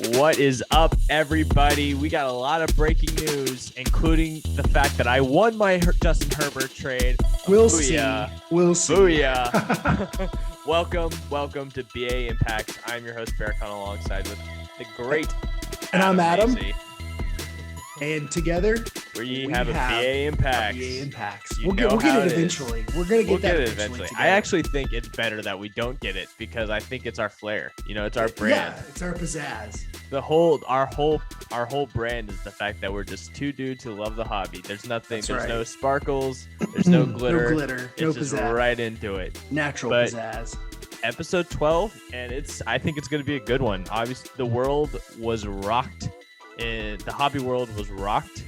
What is up, everybody? We got a lot of breaking news, including the fact that I won my Justin Herbert trade. We'll Booyah. see. We'll see. Booyah. welcome to BA Impact. I'm your host, Berkan, alongside with the great And I'm Adam. Macy. And together, we have a BA Impact. BA Impacts. You We'll know get how it it eventually. We're going to get that eventually. I actually think it's better that we don't get it because I think it's our flair. You know, it's our brand. Yeah, it's our pizzazz. Our whole brand is the fact that we're just two dudes who love the hobby. There's nothing. That's there's right. no sparkles. There's no glitter. No glitter. It's No just pizzazz. right into it. Natural But- pizzazz. Episode 12, and I think it's going to be a good one. Obviously, the world was rocked. The hobby world was rocked,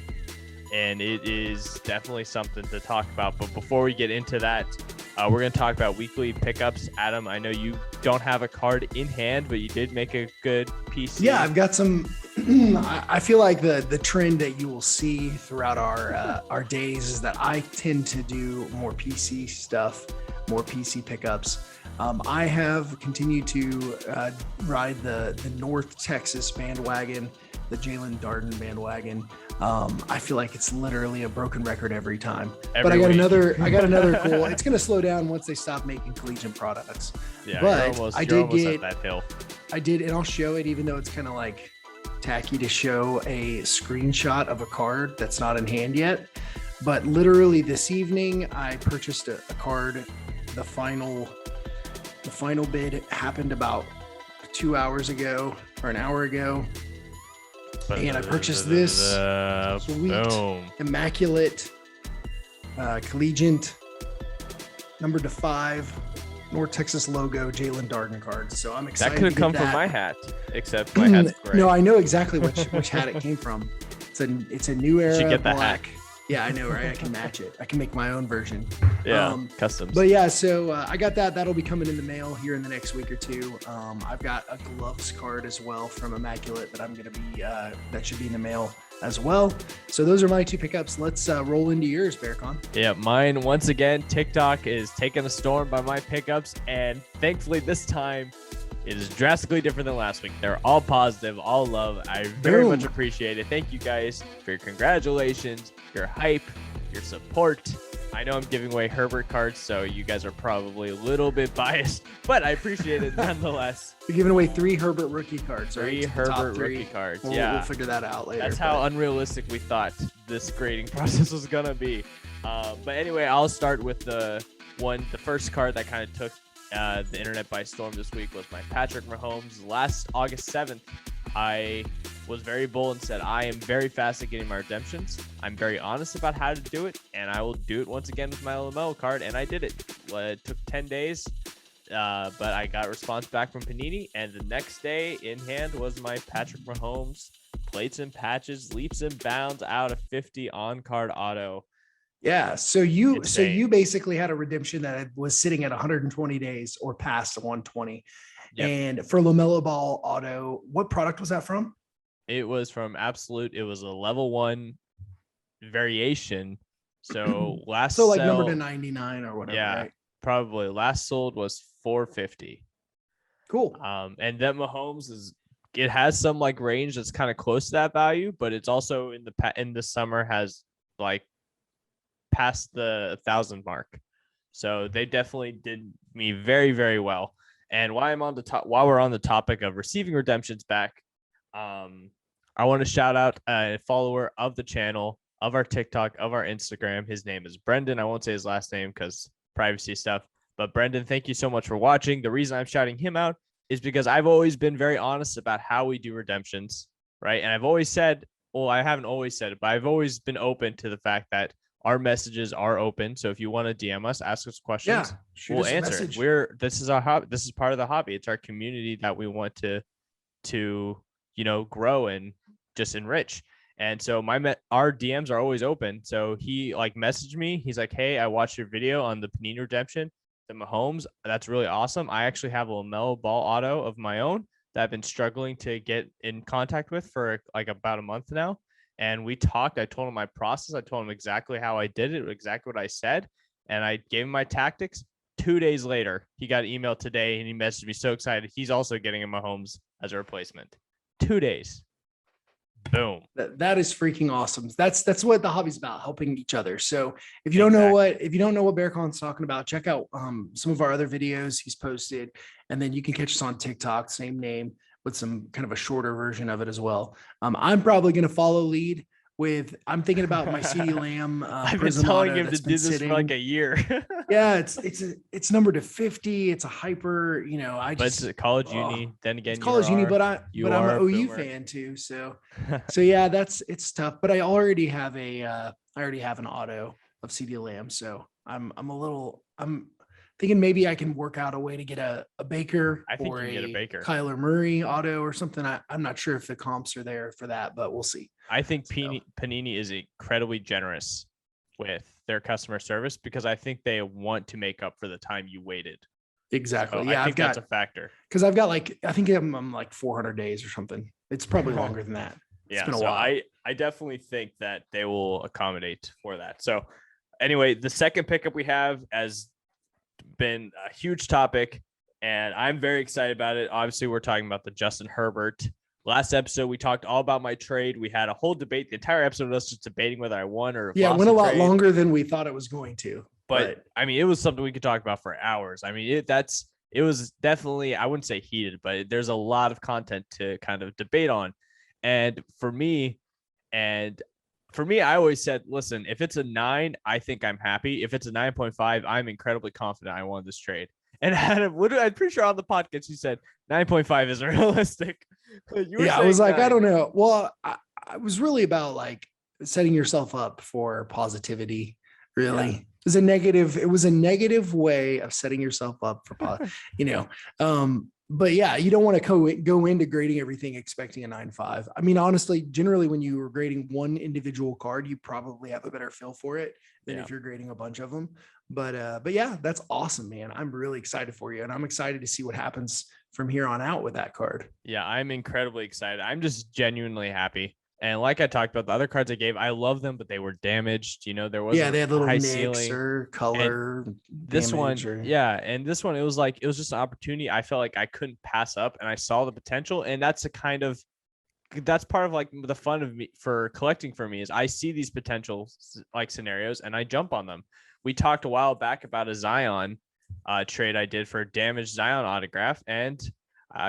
and it is definitely something to talk about. But before we get into that, we're going to talk about weekly pickups. Adam, I know you don't have a card in hand, but you did make a good PC. Yeah, I've got some. I feel like the trend that you will see throughout our days is that I tend to do more PC stuff, more PC pickups. I have continued to ride the North Texas bandwagon, the Jalen Darden bandwagon. I feel like it's literally a broken record every time. But I got another goal. It's going to slow down once they stop making collegiate products. Yeah, but you're almost at that hill. I did, and I'll show it, even though it's kind of like tacky to show a screenshot of a card that's not in hand yet. But literally this evening, I purchased a card. The final bid happened about 2 hours ago or an hour ago. And I purchased this sweet, immaculate, collegiate, numbered to 5, North Texas logo Jalen Darden card. So I'm excited. That could have come from my hat, except my hat's gray. No, I know exactly which hat it came from. It's a new era. You should get the black. hat. Yeah, I know, right? I can match it. I can make my own version. Yeah, customs. But yeah, so I got that. That'll be coming in the mail here in the next week or two. I've got a gloves card as well from Immaculate that I'm going to be, that should be in the mail as well. So those are my two pickups. Let's roll into yours, Berkan. Yeah, mine, once again, TikTok is taking a storm by my pickups. And thankfully this time, it is drastically different than last week. They're all positive, all love. I very much appreciate it. Thank you guys for your congratulations, your hype, your support. I know I'm giving away Herbert cards, so you guys are probably a little bit biased, but I appreciate it nonetheless. You're giving away 3 Herbert rookie cards, right? 3 Herbert rookie cards. We'll figure that out later. That's how unrealistic we thought this grading process was going to be. But anyway, I'll start with the first card that kind of took the internet by storm this week was my Patrick Mahomes. Last August 7th, I was very bold and said, I am very fast at getting my redemptions. I'm very honest about how to do it, and I will do it once again with my LML card, and I did it. It took 10 days, but I got a response back from Panini, and the next day in hand was my Patrick Mahomes plates and patches, leaps and bounds out of 50 on-card auto. Yeah. So you basically had a redemption that was sitting at 120 days or past the 120. Yep. And for LaMelo Ball auto, what product was that from? It was from Absolute. It was a level 1 variation. So number to 99 or whatever. Yeah, right? Probably. Last sold was 450. Cool. And then Mahomes it has some like range that's kind of close to that value, but it's also in the summer has like past the 1,000 mark. So they definitely did me very, very well. And while we're on the topic of receiving redemptions back, I want to shout out a follower of the channel, of our TikTok, of our Instagram. His name is Brendan. I won't say his last name because privacy stuff. But Brendan, thank you so much for watching. The reason I'm shouting him out is because I've always been very honest about how we do redemptions, right? And I've always said, well, I haven't always said it, but I've always been open to the fact that our messages are open. So if you want to DM us, ask us questions, we'll answer it. This is our hobby. This is part of the hobby. It's our community that we want to grow and just enrich. And so our DMs are always open. So he messaged me. He's like, hey, I watched your video on the Panini redemption, the Mahomes. That's really awesome. I actually have a LaMelo Ball auto of my own that I've been struggling to get in contact with for about a month now. And we talked. I told him my process. I told him exactly how I did it, exactly what I said. And I gave him my tactics. 2 days later, he got an email today and he messaged me so excited. He's also getting a Mahomes as a replacement. 2 days. Boom. That is freaking awesome. That's what the hobby's about, helping each other. So if you don't know what Berkan's talking about, check out some of our other videos he's posted, and then you can catch us on TikTok, same name, with some kind of a shorter version of it as well. I'm probably going to follow lead with, I'm thinking about my CD Lamb. I've been telling him to do this for like a year. Yeah, it's numbered to 50. It's a hyper, but it's a college uni. Then again, it's college uni, but I'm an OU fan too. So yeah, it's tough. But I already have an auto of CD Lamb. So I'm thinking maybe I can work out a way to get a Baker or a Kyler Murray auto or something. I'm not sure if the comps are there for that, but we'll see. I think Panini is incredibly generous with their customer service because I think they want to make up for the time you waited. Exactly. So yeah, I think that's a factor. Because I've got I think I'm like 400 days or something. It's probably longer than that. It's been a while. I definitely think that they will accommodate for that. So anyway, the second pickup we have has been a huge topic, and I'm very excited about it. Obviously, we're talking about the Justin Herbert. Last episode, we talked all about my trade. We had a whole debate. The entire episode was just debating whether I won or it went a lot longer than we thought it was going to. But I mean, it was something we could talk about for hours. I mean, it was definitely, I wouldn't say heated, but there's a lot of content to kind of debate on. And for me, I always said, listen, if it's a 9, I think I'm happy. If it's a 9.5, I'm incredibly confident I won this trade. And Adam, I'm pretty sure on the podcast you said 9.5 isn't realistic. I was like, 9. I don't know. Well, I was really about like setting yourself up for positivity. Really, yeah. It was a negative way of setting yourself up for, But yeah, you don't want to go into grading everything expecting a 9.5. I mean, honestly, generally when you were grading one individual card, you probably have a better feel for it than if you're grading a bunch of them. But yeah, that's awesome, man. I'm really excited for you, and I'm excited to see what happens from here on out with that card. Yeah, I'm incredibly excited. I'm just genuinely happy. And like I talked about, the other cards I gave, I love them, but they were damaged. There was they had little high nicks ceiling or color. This one, and this one, it was just an opportunity. I felt like I couldn't pass up, and I saw the potential. And that's that's part of like the fun of me for collecting for me is I see these potential like scenarios and I jump on them. We talked a while back about a Zion trade I did for a damaged Zion autograph, and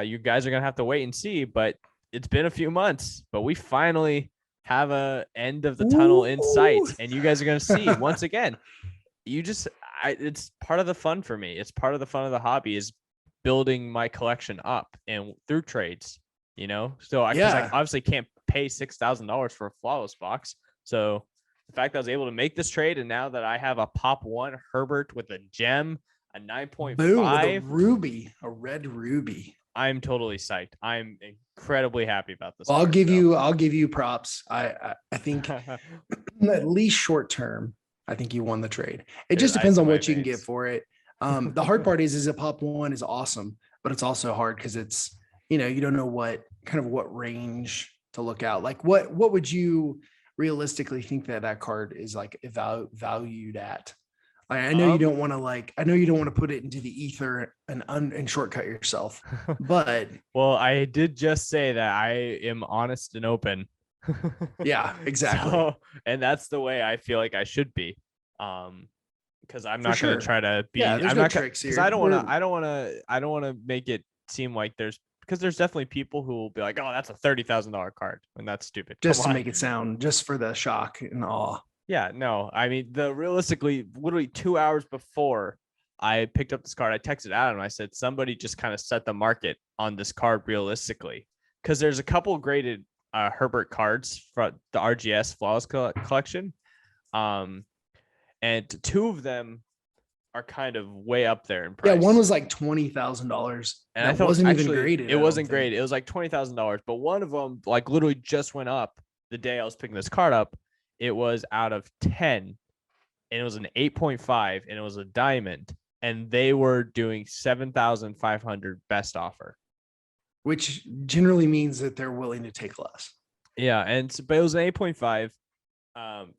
you guys are gonna have to wait and see, but it's been a few months, but we finally have a end of the tunnel in sight, and you guys are going to see once again. It's part of the fun for me. It's part of the fun of the hobby is building my collection up and through trades. So I obviously can't pay $6,000 for a flawless box. So the fact that I was able to make this trade, and now that I have a pop 1 Herbert with a gem, a 9.5, a red ruby. I'm totally psyched. I'm incredibly happy about this. I'll give you props. I think at least short term, I think you won the trade. It just depends on what you can get for it. The hard part is a pop 1 is awesome, but it's also hard because it's, you don't know what range to look out. Like what would you realistically think that card is like valued at? I know you don't want to put it into the ether and shortcut yourself, but well, I did just say that I am honest and open. Yeah, exactly. And that's the way I feel like I should be. Because I'm not going to try to be. Yeah, I'm no not tricks here. Because I don't want to make it seem like there's definitely people who will be like, oh, that's a $30,000 card, and that's stupid. Just to make it sound, just for the shock and awe. Yeah, no, I mean, realistically, literally 2 hours before I picked up this card, I texted Adam. I said, somebody just kind of set the market on this card realistically, because there's a couple graded Herbert cards from the RGS Flawless collection. And 2 of them are kind of way up there in price. Yeah, one was like $20,000. And I thought wasn't even graded. It wasn't graded. It was like $20,000, but one of them like literally just went up the day I was picking this card up. It was out of 10, and it was an 8.5, and it was a diamond, and they were doing 7,500 best offer, which generally means that they're willing to take less. Yeah, but it was an 8.5.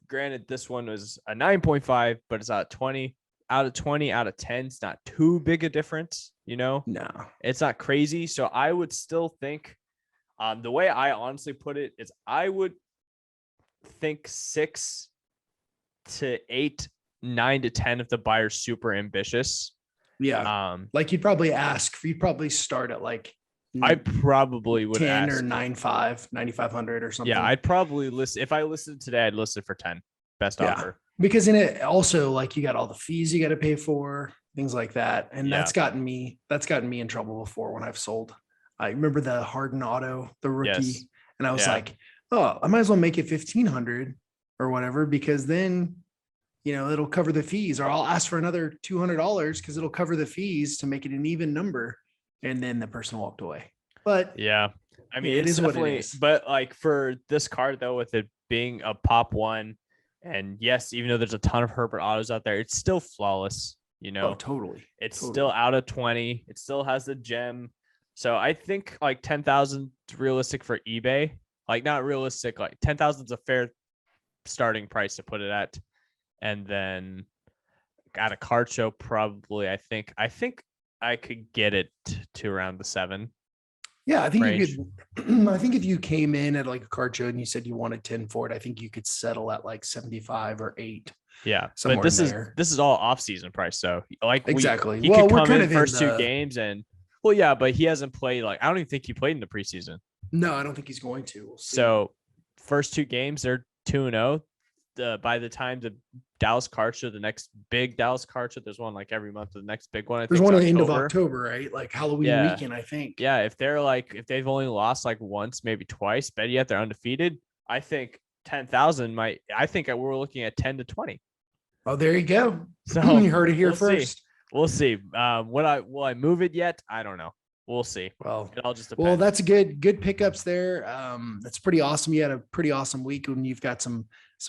Granted, this one was a 9.5, but it's out of 20. Out of 20, out of 10, it's not too big a difference, No, it's not crazy. So I would still think The way I honestly put it is I would think 6 to 8, 9 to 10 if the buyer's super ambitious. Yeah. Like you'd probably start at like I probably would 10 ask. or 9,500 or something. Yeah, I'd probably list if I listed today, I'd list it for 10. Best offer. Because in it also, like, you got all the fees you got to pay for, things like that. And that's gotten me in trouble before when I've sold. I remember the Harden auto, the rookie, and I was like, oh, I might as well make it 1,500 or whatever, because then, it'll cover the fees, or I'll ask for another $200 because it'll cover the fees to make it an even number. And then the person walked away. But yeah, I mean, it is what it is. But like for this card though, with it being a pop one, and yes, even though there's a ton of Herbert autos out there, it's still flawless. Oh, totally. It's still out of 20. It still has the gem. So I think like 10,000 is realistic for eBay. Like not realistic, like 10,000 is a fair starting price to put it at. And then at a card show, probably I think I could get it to around the 7. Yeah, I think range. you could. I think if you came in at like a card show and you said you wanted 10 for it, I think you could settle at like 75 or 8. Yeah, but this is all off-season price. So like exactly. He could come in first 2 games and but he hasn't played. Like I don't even think he played in the preseason. No, I don't think he's going to. We'll see. So first 2 games they're 2-0. By the time the Dallas card show, the next big Dallas card show, there's one like every month. The next big one, there's one at the end of October, right? Like Halloween weekend, I think. Yeah, if they've only lost like once, maybe twice, but yet they're undefeated, I think 10,000 might. I think we're looking at 10 to 20. Oh, there you go. So you heard it here first. We'll see. Will I move it yet? I don't know. We'll see. Well, it all just depends. Well, that's good pickups there. That's pretty awesome. You had a pretty awesome week when you've got some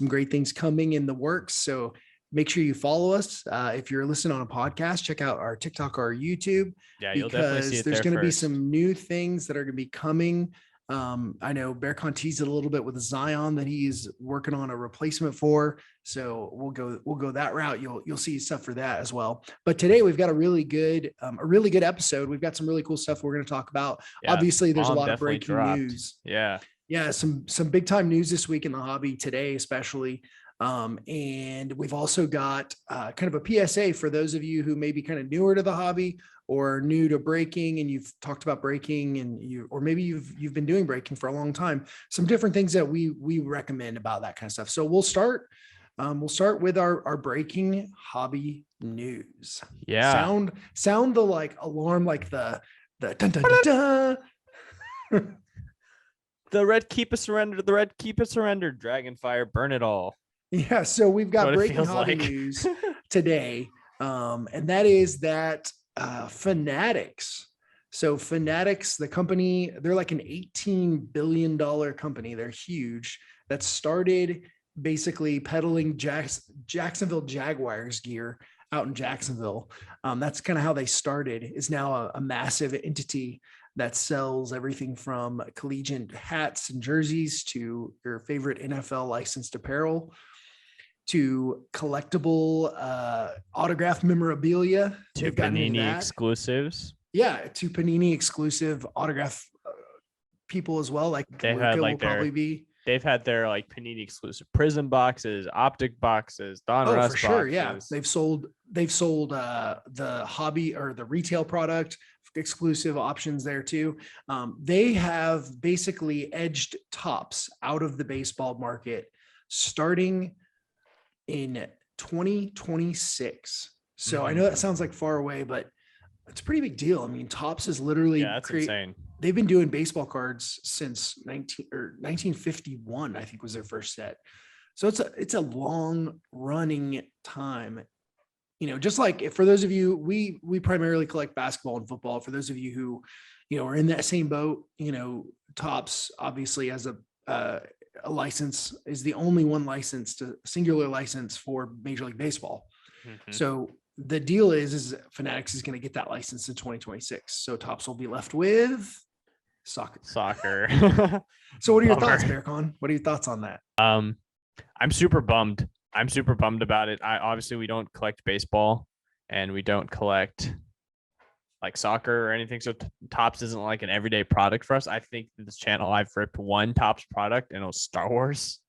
great things coming in the works. So make sure you follow us. If you're listening on a podcast, check out our TikTok or our YouTube. Yeah, you'll definitely see it. There's going to be some new things that are going to be coming. I know Berkan teased it a little bit with Zion that he's working on a replacement for. So we'll go that route. You'll see stuff for that as well. But today we've got a really good episode. We've got some really cool stuff we're going to talk about. Yeah, obviously there's a lot of breaking news. Yeah. Some big time news this week in the hobby today, especially. And we've also got kind of a PSA for those of you who may be kind of newer to the hobby or new to breaking, and you've talked about breaking or maybe you've been doing breaking for a long time. Some different things that we recommend about that kind of stuff. So we'll start with our breaking hobby news. Yeah. Sound the like alarm, like the dun, dun, dun, dun. The red keep it surrendered. The red keep it surrendered. Dragonfire, burn it all. Yeah. So we've got breaking hobby news today. And that is that Fanatics. So Fanatics, the company, they're like an $18 billion company. They're huge. That started basically peddling Jacksonville Jaguars gear out in Jacksonville. That's kind of how they started. Is now a massive entity that sells everything from collegiate hats and jerseys to your favorite NFL licensed apparel to collectible autographed memorabilia to Panini exclusives. Yeah, to Panini exclusive autograph people as well. Like they've had like they've had their like Panini exclusive Prism boxes, optic boxes, Don Russ for sure. Boxes. Yeah, they've sold the hobby or the retail product exclusive options there too. They have basically edged Topps out of the baseball market starting in 2026. So I know that sounds like far away, but it's a pretty big deal. I mean, Topps is literally that's insane. They've been doing baseball cards since 1951, I think was their first set. So it's a long running time. Just like for those of you, we primarily collect basketball and football. For those of you who, are in that same boat, Topps obviously has a license, is the only one licensed, a singular license for Major League Baseball. Mm-hmm. So the deal is Fanatics is going to get that license in 2026. So Topps will be left with soccer. So what are your thoughts, Berkan? What are your thoughts on that? I'm super bummed. About it. We don't collect baseball and we don't collect like soccer or anything. So Topps isn't like an everyday product for us. I think this channel, I've ripped one Topps product, and it was Star Wars.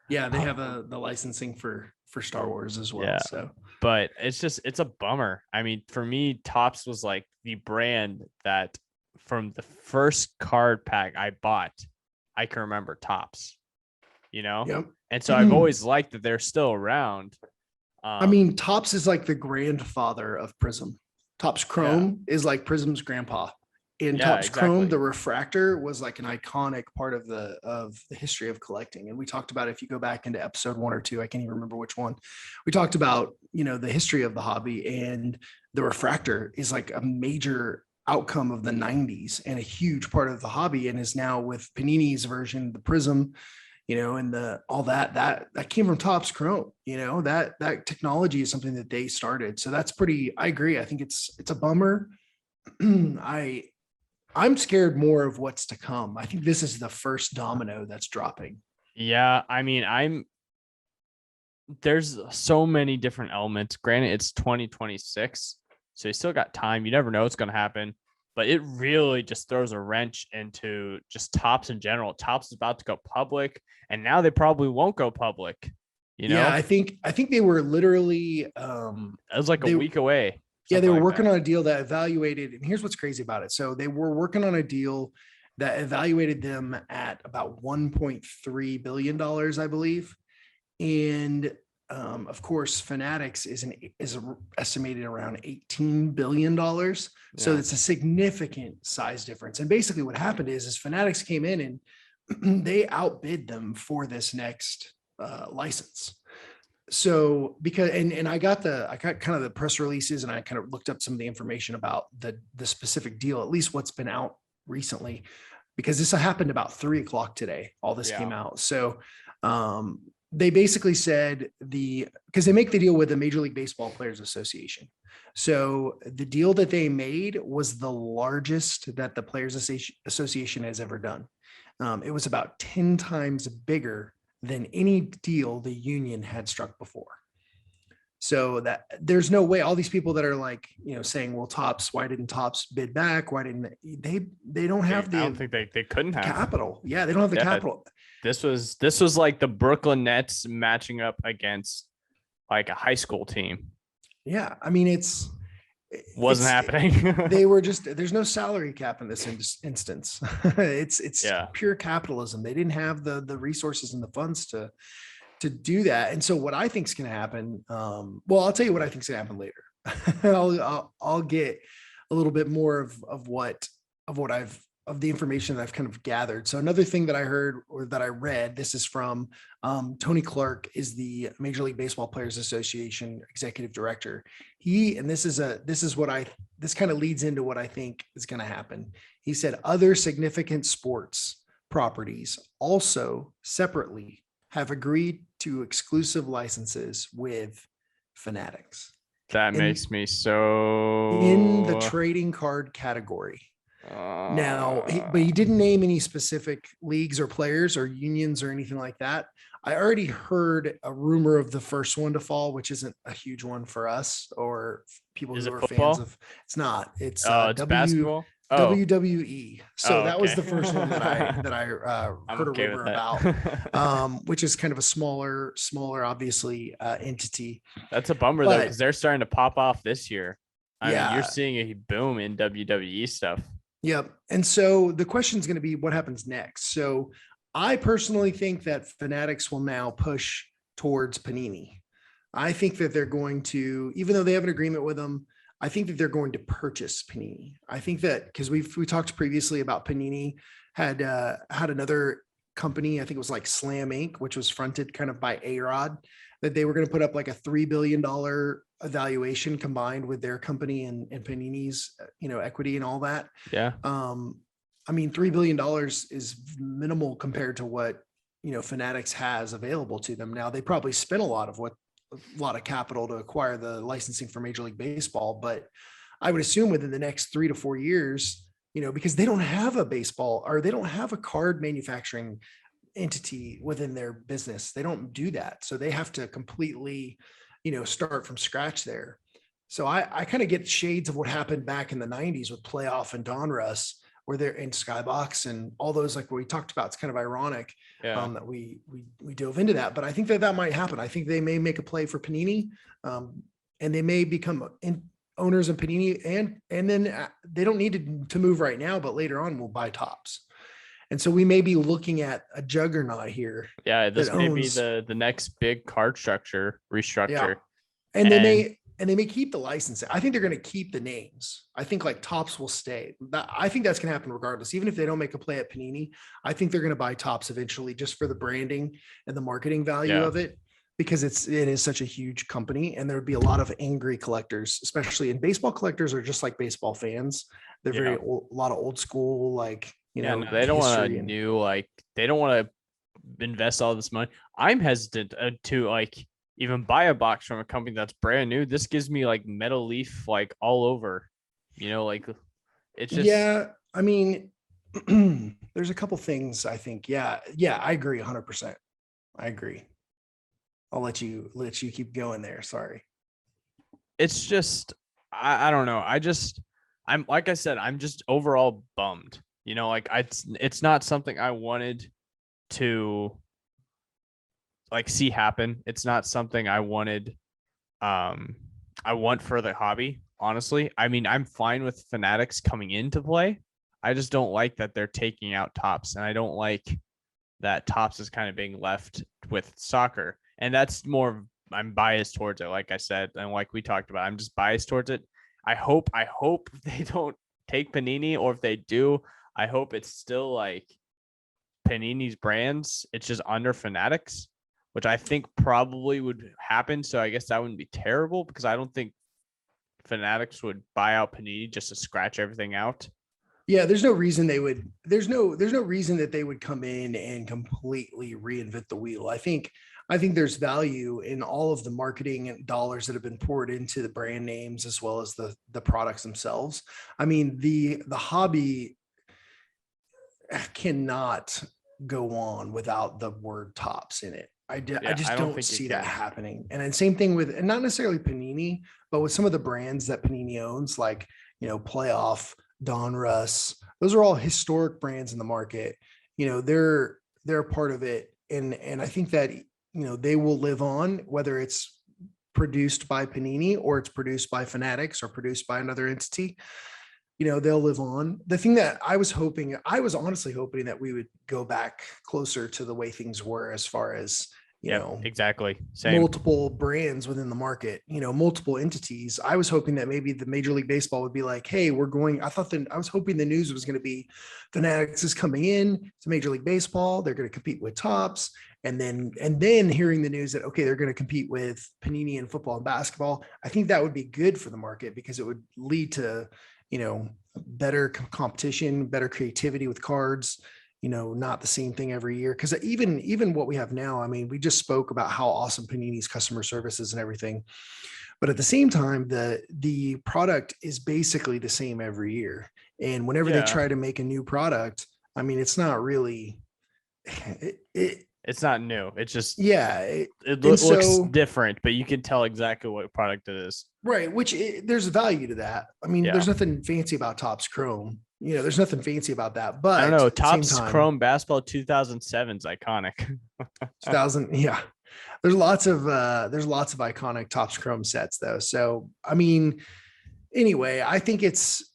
Yeah, they have the licensing for Star Wars as well. Yeah. So, But it's a bummer. I mean, for me, Topps was like the brand that from the first card pack I bought, I can remember Topps, yep. And so I've always liked that they're still around. I mean, Topps is like the grandfather of Prism. Topps Chrome is like Prism's grandpa. In Topps Chrome, the refractor was like an iconic part of the history of collecting. And we talked about, if you go back into episode 1 or 2, I can't even remember which one, we talked about, the history of the hobby, and the refractor is like a major outcome of the 90s and a huge part of the hobby, and is now with Panini's version, the Prism, and all that came from Topps Chrome. That technology is something that they started. So that's I agree. I think it's a bummer. I'm scared more of what's to come. I think this is the first domino that's dropping. Yeah, I mean, there's so many different elements. Granted, it's 2026, so you still got time. You never know what's going to happen, but it really just throws a wrench into just Topps in general. Topps is about to go public, and now they probably won't go public. Yeah, I think they were literally. It was like a week away. Yeah, they were working on a deal that evaluated, and here's what's crazy about it. So they were working on a deal that evaluated them at about $1.3 billion, I believe. And of course, Fanatics is estimated around $18 billion. So it's a significant size difference. And basically what happened is Fanatics came in and they outbid them for this next license. So because I got kind of the press releases, and I kind of looked up some of the information about the specific deal, at least what's been out recently, because this happened about 3:00 today. All this came out. So they basically said because they make the deal with the Major League Baseball Players Association. So the deal that they made was the largest that the Players Association has ever done. It was about 10 times bigger than any deal the union had struck before. So that there's no way all these people that are like, saying, well, Topps, why didn't Topps bid back? Why didn't they don't have the, I don't think they couldn't have capital. Yeah. They don't have the capital. This was like the Brooklyn Nets matching up against like a high school team. Yeah. I mean, wasn't happening. They were there's no salary cap in this instance. It's pure capitalism. They didn't have the resources and the funds to do that. And so what I think is going to happen, I'll tell you what I think is going to happen later. I'll get a little bit more of the information that I've kind of gathered. So another thing that I heard or that I read, this is from Tony Clark, is the Major League Baseball Players Association executive director. This kind of leads into what I think is going to happen. He said other significant sports properties also separately have agreed to exclusive licenses with Fanatics. That makes me so in the trading card category. Now, but he didn't name any specific leagues or players or unions or anything like that. I already heard a rumor of the first one to fall, which isn't a huge one for us or people who are fans of. It's not. It's basketball. WWE. So that was the first one that I heard a rumor about, which is kind of a smaller, obviously, entity. That's a bummer though, because they're starting to pop off this year. I mean, you're seeing a boom in WWE stuff. Yep. And so the question is going to be what happens next. So I personally think that Fanatics will now push towards Panini. I think that they're going to, even though they have an agreement with them, I think that they're going to purchase Panini. I think that because we talked previously about Panini had another company, I think it was like Slam Inc., which was fronted kind of by A-Rod, that they were going to put up like a $3 billion evaluation combined with their company and Panini's, equity and all that. Yeah. I mean, $3 billion is minimal compared to what, Fanatics has available to them. Now they probably spent a lot of capital to acquire the licensing for Major League Baseball, but I would assume within the next 3 to 4 years, because they don't have a baseball or they don't have a card manufacturing entity within their business. They don't do that. So they have to completely, start from scratch there. So I kind of get shades of what happened back in the 90s with Playoff and Donruss, where they're in Skybox and all those, like what we talked about. It's kind of ironic that we dove into that, but I think that might happen. I think they may make a play for Panini, and they may become owners of Panini, and then they don't need to move right now, but later on we'll buy Tops. And so we may be looking at a juggernaut here. Yeah, this may be the next big card structure restructure. Yeah. And they may keep the licensing. I think they're going to keep the names. I think like Tops will stay. I think that's going to happen regardless. Even if they don't make a play at Panini, I think they're going to buy Tops eventually, just for the branding and the marketing value of it, because it is such a huge company, and there would be a lot of angry collectors, especially in baseball. Collectors are just like baseball fans. They're very old, a lot of old school, like, you know, no, they don't want to do, like, they don't want to invest all this money. I'm hesitant to like even buy a box from a company that's brand new. This gives me like Metal Leaf, like all over, you know, like it's just, I mean, there's a couple things I think. I agree 100%. I agree. I'll let you keep going there. Sorry. It's just, I don't know. I'm like I said, I'm just overall bummed, you know, like it's not something I wanted to like see happen. It's not something I wanted. I want for the hobby, honestly. I mean, I'm fine with Fanatics coming into play. I just don't like that they're taking out Tops, and I don't like that Tops is kind of being left with soccer. And that's more, I'm biased towards it. Like I said, and like we talked about, I'm just biased towards it. I hope they don't take Panini, or if they do, I hope it's still like Panini's brands. It's just under Fanatics, which I think probably would happen. So I guess that wouldn't be terrible, because I don't think Fanatics would buy out Panini just to scratch everything out. Yeah, there's no reason they would. There's no reason that they would come in and completely reinvent the wheel. I think there's value in all of the marketing and dollars that have been poured into the brand names, as well as the products themselves. I mean, the hobby cannot go on without the word Tops in it. I just don't see that happening. And then same thing with, and not necessarily Panini, but with some of the brands that Panini owns, like, you know, Playoff, Donruss, those are all historic brands in the market. You know, they're a part of it. And I think that, you know, they will live on, whether it's produced by Panini or it's produced by Fanatics or produced by another entity. You know, they'll live on. The thing that I was honestly hoping that we would go back closer to the way things were, as far as, you know, exactly. Same. Multiple brands within the market, you know, multiple entities. I was hoping that maybe the Major League Baseball would be like, hey, I was hoping the news was going to be Fanatics is coming in to Major League Baseball. They're going to compete with Tops. And then hearing the news that, okay, they're going to compete with Panini in football and basketball. I think that would be good for the market, because it would lead to, you know, better competition, better creativity with cards, you know, not the same thing every year. Because even what we have now, I mean, we just spoke about how awesome Panini's customer service is and everything, but at the same time, the product is basically the same every year. And whenever they try to make a new product, I mean, it's not really, it's not new. It's just, it looks different, but you can tell exactly what product it is. Right. Which there's value to that. I mean, there's nothing fancy about Topps Chrome. You know, there's nothing fancy about that, but I don't know. Topps Chrome Basketball 2007 is iconic. 2000. Yeah. There's lots of iconic Topps Chrome sets though. So, I mean, anyway, I think it's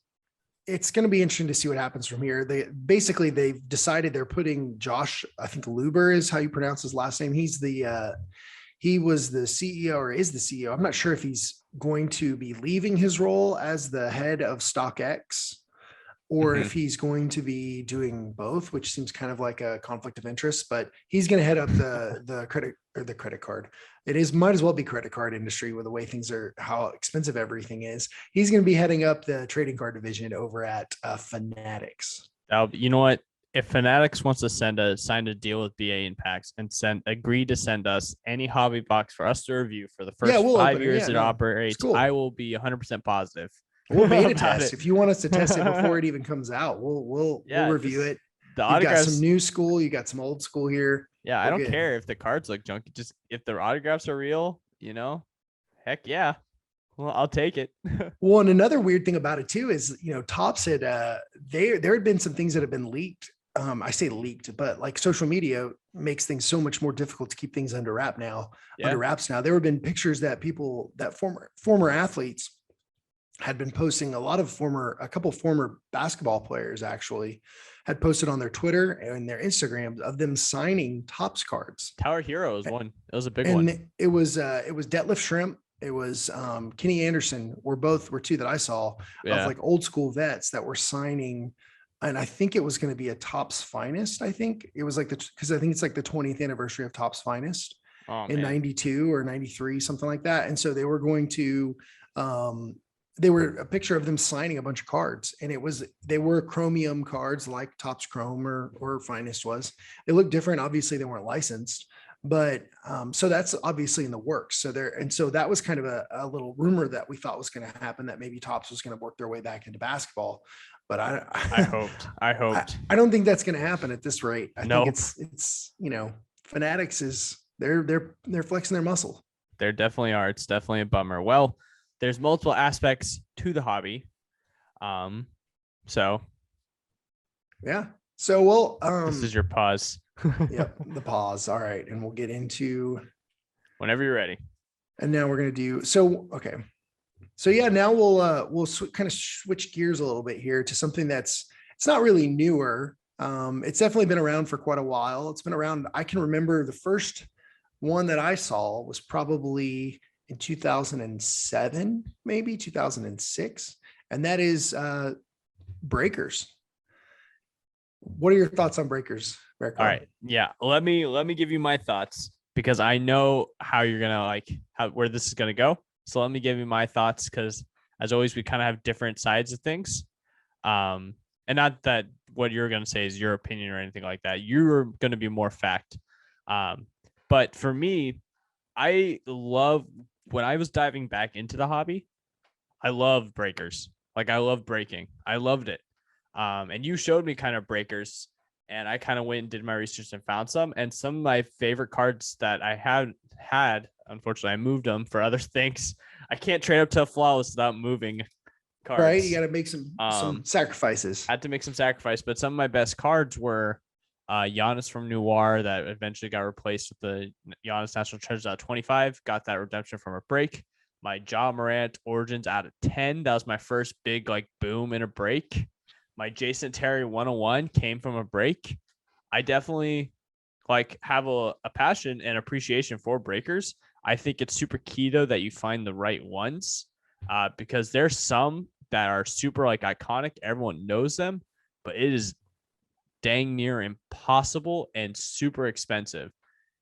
going to be interesting to see what happens from here. They've decided they're putting Josh, I think Luber is how you pronounce his last name. He was the CEO, or is the CEO. I'm not sure if he's going to be leaving his role as the head of StockX, or if he's going to be doing both, which seems kind of like a conflict of interest, but he's going to head up the credit card. Might as well be credit card industry with the way things are, how expensive everything is. He's going to be heading up the trading card division over at Fanatics. You know what? If Fanatics wants to sign a deal with BA Impacts and agree to send us any hobby box for us to review for the first 5 years it operates, cool. I will be 100% positive. We'll beta test. If you want us to test it before it even comes out, we'll review it. The you got some new school, you got some old school here. Yeah, I don't care if the cards look junky. Just if the autographs are real, you know, heck yeah. Well, I'll take it. Well, and another weird thing about it too is, Topps had there had been some things that have been leaked. I say leaked, but like social media makes things so much more difficult to keep things under wraps now. There have been pictures that former athletes had been posting. A couple former basketball players actually had posted on their Twitter and their Instagram of them signing Topps cards. Tower Hero is one. It was a big And one. it was Detlef Shrimp. It was Kenny Anderson were two that I saw of like old school vets that were signing. And I think it was going to be a Topps Finest. I think it was like because I think it's like the 20th anniversary of Topps Finest in 92 or 93, something like that. And so they were going to, they were a picture of them signing a bunch of cards, and they were chromium cards like Topps Chrome or Finest was. They looked different. Obviously they weren't licensed, but so that's obviously in the works. So that was kind of a little rumor that we thought was going to happen, that maybe Topps was going to work their way back into basketball. But I hoped. I don't think that's going to happen at this rate. I think it's Fanatics is they're flexing their muscle. There definitely are. It's definitely a bummer. Well, there's multiple aspects to the hobby. So yeah. So this is your pause. Yep, the pause. All right, and we'll get into whenever you're ready. And now we're gonna do okay. So yeah, now we'll kind of switch gears a little bit here to something it's not really newer. It's definitely been around for quite a while. It's been around. I can remember the first one that I saw was probably in 2007, maybe 2006. And that is breakers. What are your thoughts on breakers, Berkan? All right. Yeah. Let me give you my thoughts, because I know how you're going to where this is going to go. So let me give you my thoughts, because as always, we kind of have different sides of things. And not that what you're going to say is your opinion or anything like that. You're going to be more fact. But for me, when I was diving back into the hobby, I loved breakers. Like, I love breaking. I loved it. And you showed me kind of breakers, and I kind of went and did my research and found some. And some of my favorite cards that I had, unfortunately, I moved them for other things. I can't trade up to a flawless without moving cards. Right. You got to make some sacrifices. I had to make some sacrifice, but some of my best cards were Giannis from Noir that eventually got replaced with the Giannis National Treasures out of 25. Got that redemption from a break. My Ja Morant Origins out of 10. That was my first big boom in a break. My Jason Terry 101 came from a break. I definitely have a passion and appreciation for breakers. I think it's super key though that you find the right ones, because there's some that are super iconic. Everyone knows them, but it is dang near impossible and super expensive.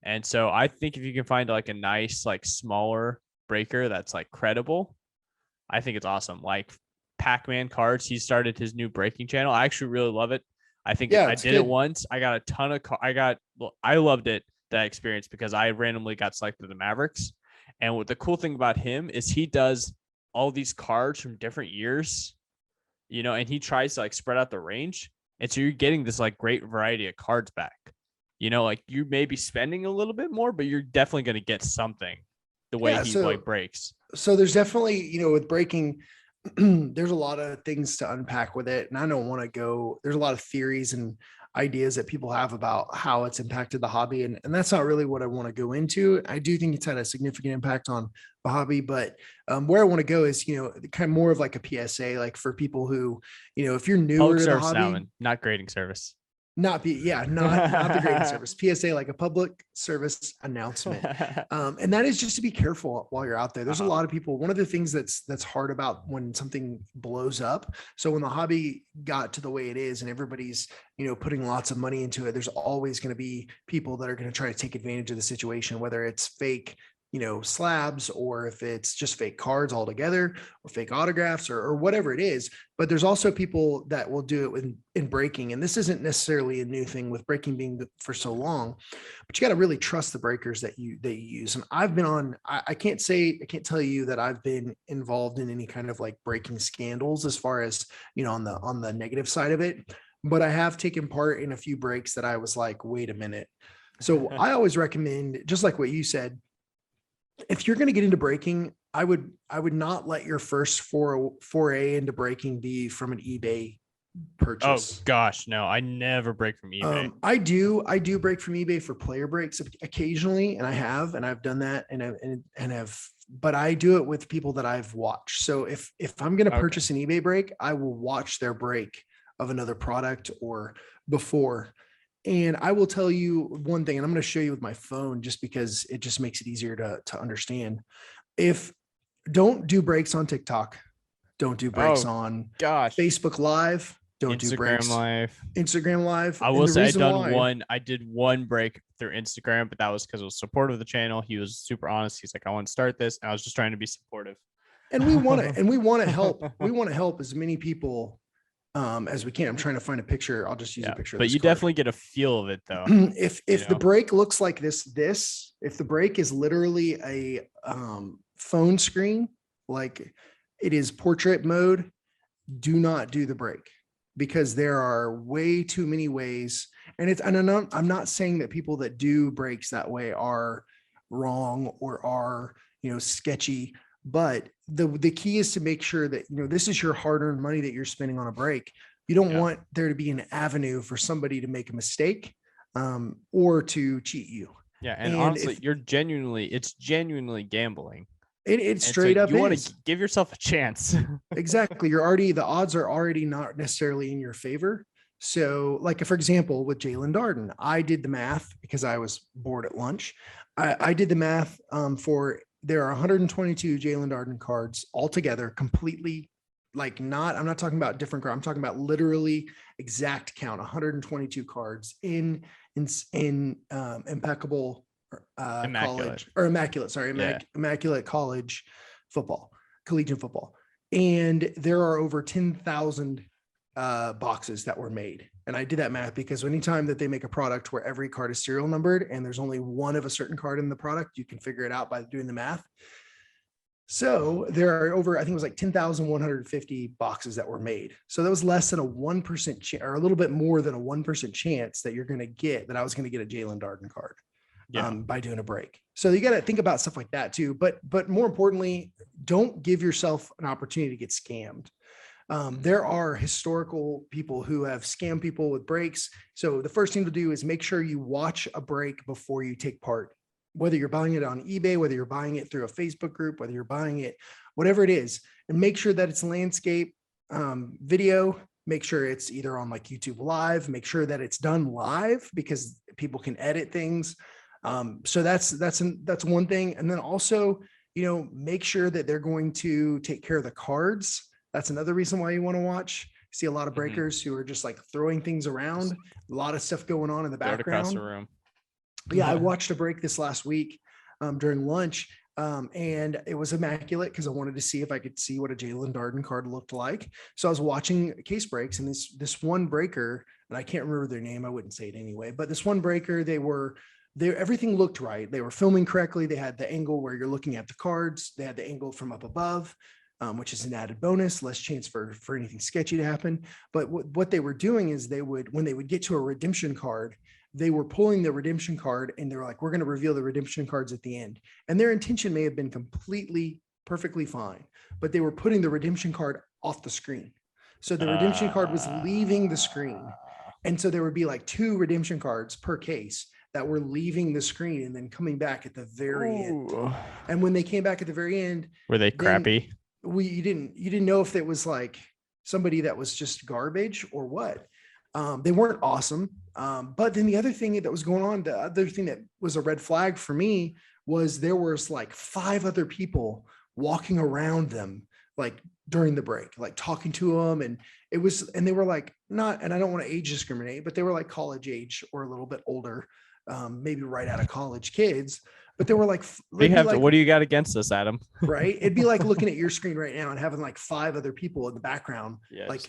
And so I think if you can find a nice smaller breaker that's credible, I think it's awesome. Like Pac-Man cards, he started his new breaking channel. I actually really love it. I think I did it once. I got a ton of I loved it, that experience, because I randomly got selected to the Mavericks. And what the cool thing about him is he does all these cards from different years, and he tries to spread out the range. And so you're getting this great variety of cards back. You may be spending a little bit more, but you're definitely going to get something the way he breaks. So there's definitely, with breaking, there's a lot of things to unpack with it. And I don't want to go, there's a lot of theories and ideas that people have about how it's impacted the hobby. And that's not really what I want to go into. I do think it's had a significant impact on the hobby, but where I want to go is, kind of more of a PSA, for people who, if you're newer to the hobby, not grading service. Not the grading service. PSA, like a public service announcement. And that is just to be careful while you're out there. There's a lot of people. One of the things that's hard about when something blows up. So when the hobby got to the way it is and everybody's, putting lots of money into it, there's always going to be people that are going to try to take advantage of the situation, whether it's fake slabs, or if it's just fake cards altogether, or fake autographs, or whatever it is. But there's also people that will do it in breaking. And this isn't necessarily a new thing with breaking being for so long, but you got to really trust the breakers that you use. And I've been on, I can't tell you that I've been involved in any kind of breaking scandals as far as, on the negative side of it, but I have taken part in a few breaks that I was wait a minute. So I always recommend, just like what you said, if you're going to get into breaking, I would not let your first foray into breaking be from an eBay Oh purchase. gosh, no, I never break from eBay. I do break from eBay for player breaks occasionally, and I've done that, and have, but I do it with people that I've watched. So if I'm going to purchase an eBay break, I will watch their break of another product or before. And I will tell you one thing, and I'm going to show you with my phone just because it just makes it easier to understand. Don't do breaks on TikTok. Don't do breaks on Facebook Live. Don't do breaks. Instagram Live. I will say I did one break through Instagram, but that was because it was supportive of the channel. He was super honest. He's like, I want to start this. And I was just trying to be supportive. And we want to help. We want to help as many people as we can. I'm trying to find a picture. I'll just use a picture. But you definitely get a feel of it though. If the break looks like this, if the break is literally a phone screen, like it is portrait mode, do not do the break, because there are way too many ways. And I'm not saying that people that do breaks that way are wrong or are, sketchy, but the key is to make sure that, this is your hard-earned money that you're spending on a break. You don't want there to be an avenue for somebody to make a mistake or to cheat you. Yeah. And honestly, it's genuinely gambling. It's straight up. You want to give yourself a chance. Exactly. The odds are already not necessarily in your favor. So like, for example, with Jalen Darden, I did the math because I was bored at lunch. I did the math there are 122 Jalen Darden cards altogether, completely, I'm not talking about different cards. I'm talking about literally exact count, 122 cards in impeccable immaculate college football, collegiate football. And there are over 10,000 boxes that were made. And I did that math because anytime that they make a product where every card is serial numbered and there's only one of a certain card in the product, you can figure it out by doing the math. So there are over, I think it was like 10,150 boxes that were made. So that was less than a 1% or a little bit more than a 1% chance that I was going to get a Jalen Darden card by doing a break. So you got to think about stuff like that too. But more importantly, don't give yourself an opportunity to get scammed. There are historical people who have scammed people with breaks. So the first thing to do is make sure you watch a break before you take part, whether you're buying it on eBay, whether you're buying it through a Facebook group, whether you're buying it, whatever it is, and make sure that it's landscape video. Make sure it's either on like YouTube Live, make sure that it's done live because people can edit things. So that's one thing. And then also, make sure that they're going to take care of the cards. That's another reason why you want to watch. See a lot of breakers who are just like throwing things around, a lot of stuff going on in the background. Across the room. Yeah, I watched a break this last week during lunch, and it was immaculate because I wanted to see if I could see what a Jalen Darden card looked like. So I was watching case breaks, and this one breaker, and I can't remember their name, I wouldn't say it anyway, but this one breaker, everything looked right. They were filming correctly. They had the angle where you're looking at the cards. They had the angle from up above. Which is an added bonus, less chance for anything sketchy to happen. But what they were doing is when they would get to a redemption card, they were pulling the redemption card and they were like, we're going to reveal the redemption cards at the end. And their intention may have been perfectly fine, but they were putting the redemption card off the screen. So the redemption card was leaving the screen. And so there would be like 2 redemption cards per case that were leaving the screen and then coming back at the very end. And when they came back at the very end, were they crappy? You didn't know if it was like somebody that was just garbage or what. They weren't awesome. But then the other thing that was going on, the other thing that was a red flag for me was there was like 5 other people walking around them, like during the break, like talking to them. And they were like, and I don't want to age discriminate, but they were like college age or a little bit older, maybe right out of college kids. But they were like, what do you got against us, Adam? Right. It'd be like looking at your screen right now and having like 5 other people in the background, like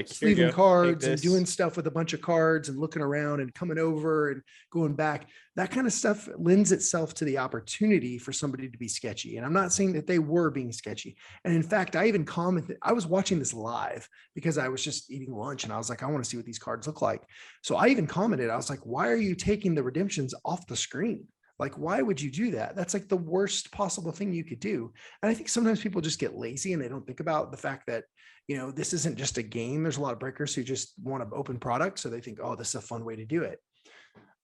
sleeving cards and doing stuff with a bunch of cards and looking around and coming over and going back. That kind of stuff lends itself to the opportunity for somebody to be sketchy. And I'm not saying that they were being sketchy. And in fact, I even commented, I was watching this live because I was just eating lunch and I was like, I want to see what these cards look like. So I even commented, I was like, why are you taking the redemptions off the screen? Like, why would you do that? That's like the worst possible thing you could do. And I think sometimes people just get lazy and they don't think about the fact that, this isn't just a game. There's a lot of breakers who just want to open product. So they think, oh, this is a fun way to do it.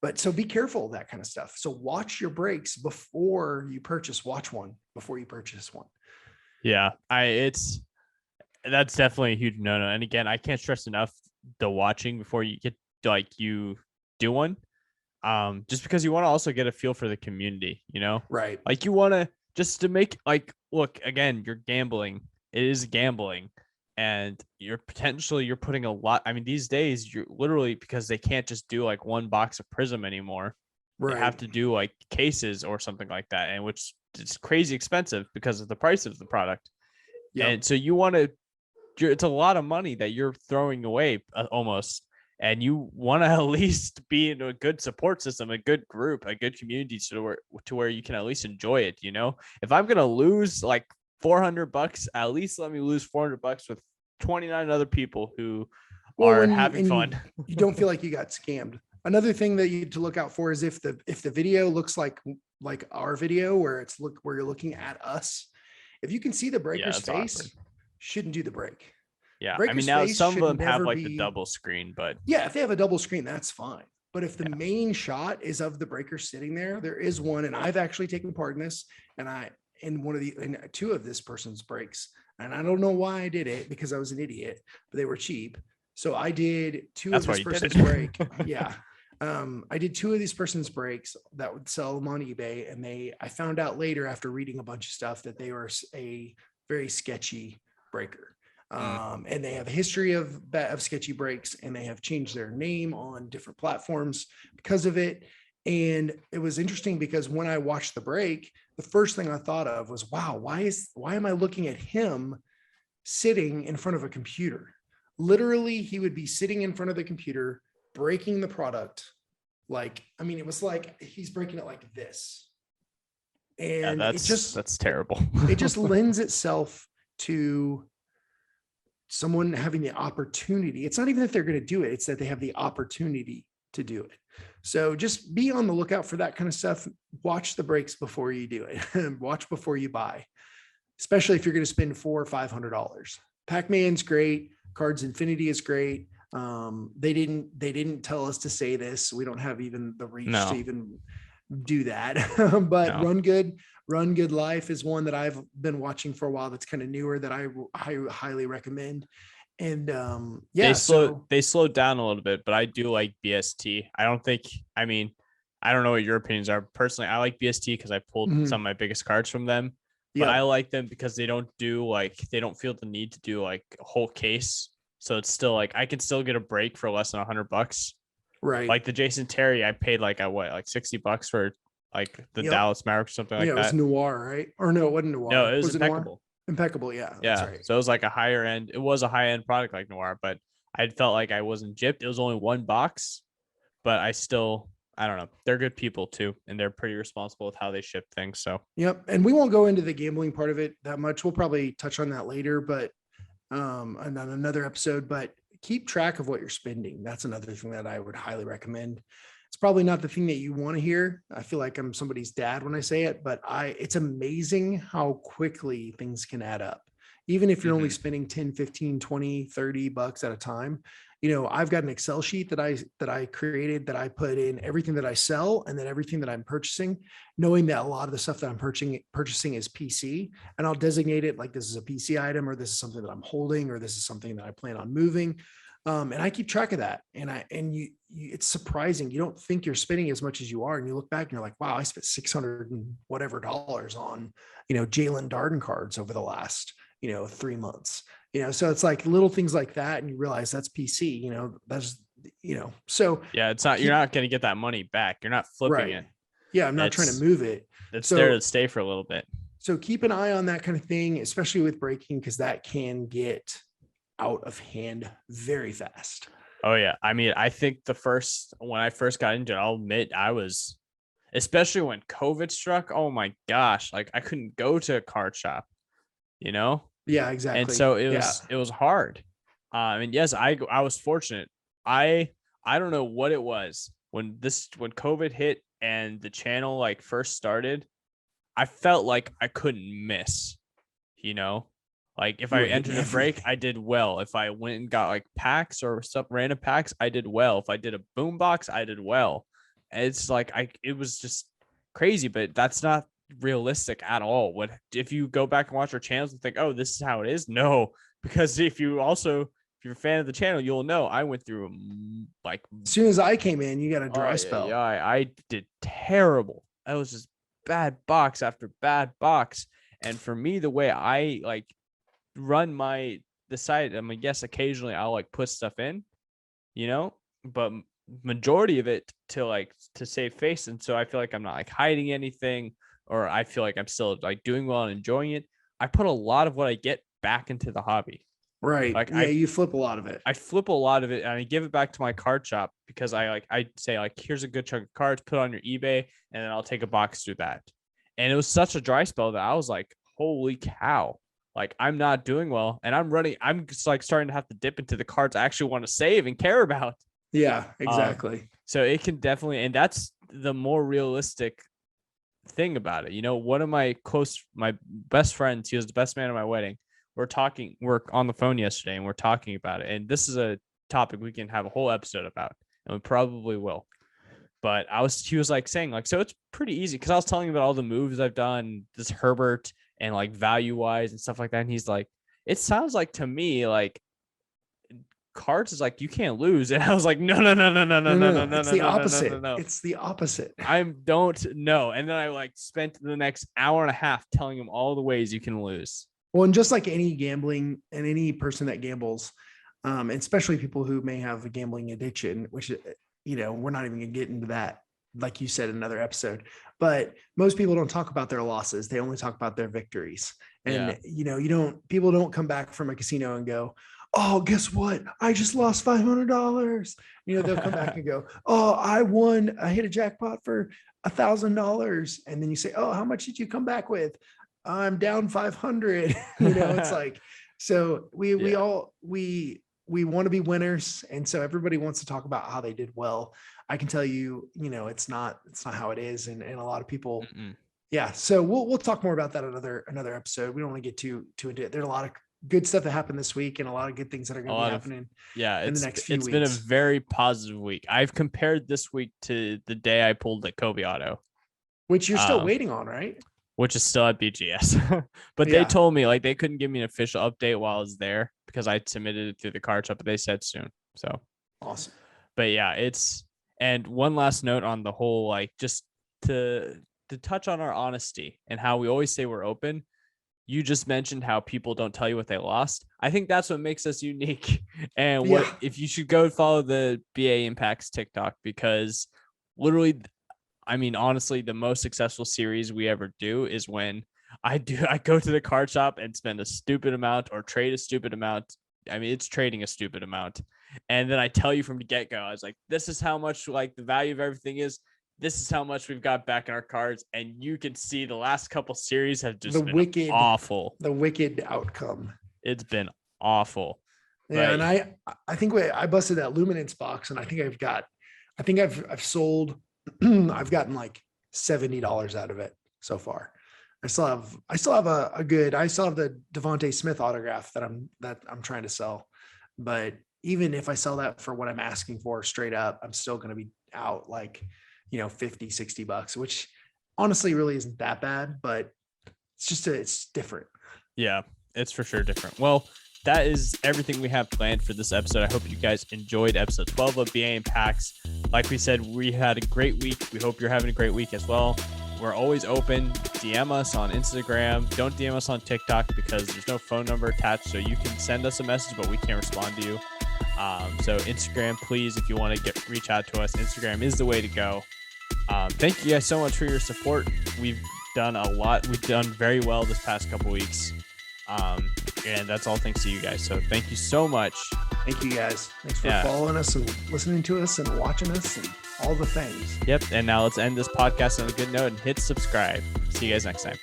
But so be careful of that kind of stuff. So watch your breaks before you purchase. Watch one before you purchase one. Yeah, that's definitely a huge no-no. And again, I can't stress enough the watching before you get you do one. Just because you want to also get a feel for the community, Right. like you want to just to make look, again, you're gambling. It is gambling, and you're putting a lot. I mean, these days you're literally, because they can't just do like one box of Prism anymore. Right. They have to do like cases or something like that, and which is crazy expensive because of the price of the product. Yep. And so you want to, it's a lot of money that you're throwing away almost. And you want to at least be in a good support system, a good group, a good community to where you can at least enjoy it. If I'm going to lose like $400, at least let me lose $400 with 29 other people who are having fun. You don't feel like you got scammed. Another thing that you need to look out for is if the video looks like our video, where you're looking at us, if you can see the breaker's face, awkward. Shouldn't do the break. Yeah, I mean, now some of them have like the double screen, but yeah, if they have a double screen, that's fine. But if the main shot is of the breaker sitting there is one, and I've actually taken part in this, and in two of this person's breaks, and I don't know why I did it, because I was an idiot, but they were cheap. So I did two of this person's break. Yeah. I did two of these person's breaks that would sell them on eBay, and I found out later after reading a bunch of stuff that they were a very sketchy breaker. And they have a history of sketchy breaks, and they have changed their name on different platforms because of it. And it was interesting because when I watched the break, the first thing I thought of was, wow, why am I looking at him sitting in front of a computer? Literally, he would be sitting in front of the computer, breaking the product. It was like he's breaking it like this. And that's terrible. It just lends itself to someone having the opportunity. It's not even that they're going to do it, it's that they have the opportunity to do it. So just be on the lookout for that kind of stuff. Watch the breaks before you do it. Watch before you buy, especially if you're going to spend $400 or $500. Pac-Man's great. Cards Infinity is great. They didn't tell us to say this. We don't have even the reach to even do that. But no. Run Good Life is one that I've been watching for a while. That's kind of newer, that I highly recommend. And they slowed down a little bit, but I do like BST. I don't know what your opinions are. Personally, I like BST because I pulled some of my biggest cards from them. But I like them because they don't feel the need to do like a whole case. So it's still like I can still get a break for less than $100. Right. Like the Jason Terry, I paid like $60 for like the Dallas Mavericks, something like that. Yeah, it was Noir, right? Or no, it wasn't Noir. No, it was Impeccable. Impeccable, yeah. Yeah. That's right. So it was like a higher end. It was a high end product like Noir, but I felt like I wasn't gypped. It was only one box, but I don't know. They're good people too, and they're pretty responsible with how they ship things. So yep. And we won't go into the gambling part of it that much. We'll probably touch on that later, but on another episode. But keep track of what you're spending. That's another thing that I would highly recommend. It's probably not the thing that you want to hear. I feel like I'm somebody's dad when I say it, but it's amazing how quickly things can add up. Even if you're only spending 10, 15, 20, $30 at a time. I've got an Excel sheet that I created, that I put in everything that I sell and then everything that I'm purchasing, knowing that a lot of the stuff that I'm purchasing is PC, and I'll designate it like this is a PC item, or this is something that I'm holding, or this is something that I plan on moving. And I keep track of that. And it's surprising. You don't think you're spending as much as you are. And you look back and you're like, wow, I spent $600 and whatever dollars on, Jalen Darden cards over the last, 3 months, so it's like little things like that. And you realize that's PC, so yeah, it's not, you're not going to get that money back. You're not flipping it. Yeah. I'm not trying to move it. It's there to stay for a little bit. So keep an eye on that kind of thing, especially with breaking, because that can get out of hand very fast. Oh yeah. I mean, I think when I first got into it, I'll admit especially when COVID struck, oh my gosh, like I couldn't go to a card shop, Yeah, exactly. And so it was hard. And yes, I was fortunate. I don't know what it was. when COVID hit and the channel like first started, I felt like I couldn't miss, like if I entered a break, I did well. If I went and got like packs or some random packs, I did well. If I did a boombox, I did well. And it's like it was just crazy, but that's not realistic at all. What if you go back and watch our channels and think, oh, this is how it is? No, because if you're a fan of the channel, you'll know I went through like as soon as I came in, you got a dry spell. Yeah, I did terrible. I was just bad box after bad box. And for me, the way I like run the site, I mean, yes, occasionally I'll like put stuff in, but majority of it to save face. And so I feel like I'm not like hiding anything, or I feel like I'm still like doing well and enjoying it. I put a lot of what I get back into the hobby. Right. Like you flip a lot of it. I flip a lot of it and I give it back to my card shop because I say like, here's a good chunk of cards, put on your eBay, and then I'll take a box through that. And it was such a dry spell that I was like, holy cow. Like I'm not doing well. And I'm just like starting to have to dip into the cards I actually want to save and care about. Yeah, exactly. So it can definitely, and that's the more realistic thing about it. One of my best friends, he was the best man at my wedding. We're on the phone yesterday and we're talking about it. And this is a topic we can have a whole episode about, and we probably will. But he was like saying like, so it's pretty easy. Cause I was telling him about all the moves I've done, this Herbert and like value wise and stuff like that. And he's like, it sounds like to me, like cards is like, you can't lose. And I was like, no. It's the opposite. It's the opposite. I don't know. And then I like spent the next hour and a half telling him all the ways you can lose. Well, and just like any gambling and any person that gambles, and especially people who may have a gambling addiction, which, we're not even going to get into that, like you said, in another episode, but most people don't talk about their losses. They only talk about their victories. And, people don't come back from a casino and go, oh, guess what? I just lost $500. They'll come back and go, oh, I hit a jackpot for $1,000. And then you say, oh, how much did you come back with? I'm down 500. It's like, so we want to be winners. And so everybody wants to talk about how they did well. I can tell you, it's not how it is. And a lot of people, yeah. So we'll talk more about that another episode. We don't want to get too into it. There's a lot of good stuff that happened this week and a lot of good things that are going to be happening. In the next few weeks. It's been a very positive week. I've compared this week to the day I pulled the Kobe auto, which you're still waiting on, right? Which is still at BGS. But they told me like they couldn't give me an official update while I was there because I submitted it through the card shop, but they said soon. So awesome. But yeah, and one last note on the whole, like just to touch on our honesty and how we always say we're open. You just mentioned how people don't tell you what they lost. I think that's what makes us unique. And if you should go follow the BA Impacts TikTok, because literally, I mean, honestly, the most successful series we ever do is when I go to the card shop and spend a stupid amount or trade a stupid amount. I mean, it's trading a stupid amount. And then I tell you from the get-go, I was like, this is how much like the value of everything is. This is how much we've got back in our cards. And you can see the last couple series have just been awful. The wicked outcome. It's been awful. Yeah. Right? And I think I busted that Luminance box, and I think I've sold, I've gotten like $70 out of it so far. I still have I still have the Devontae Smith autograph that I'm trying to sell. But even if I sell that for what I'm asking for straight up, I'm still going to be out like, $50-$60, which honestly really isn't that bad, but it's different. Yeah, it's for sure different. Well, that is everything we have planned for this episode. I hope you guys enjoyed episode 12 of BA Impacts. Like we said, we had a great week. We hope you're having a great week as well. We're always open. DM us on Instagram. Don't DM us on TikTok because there's no phone number attached. So you can send us a message, but we can't respond to you. So Instagram, please, if you want to reach out to us, Instagram is the way to go. Thank you guys so much for your support. We've done a lot. We've done very well this past couple weeks. And that's all thanks to you guys. So thank you so much. Thank you guys. Thanks for following us and listening to us and watching us and all the things. Yep. And now let's end this podcast on a good note and hit subscribe. See you guys next time.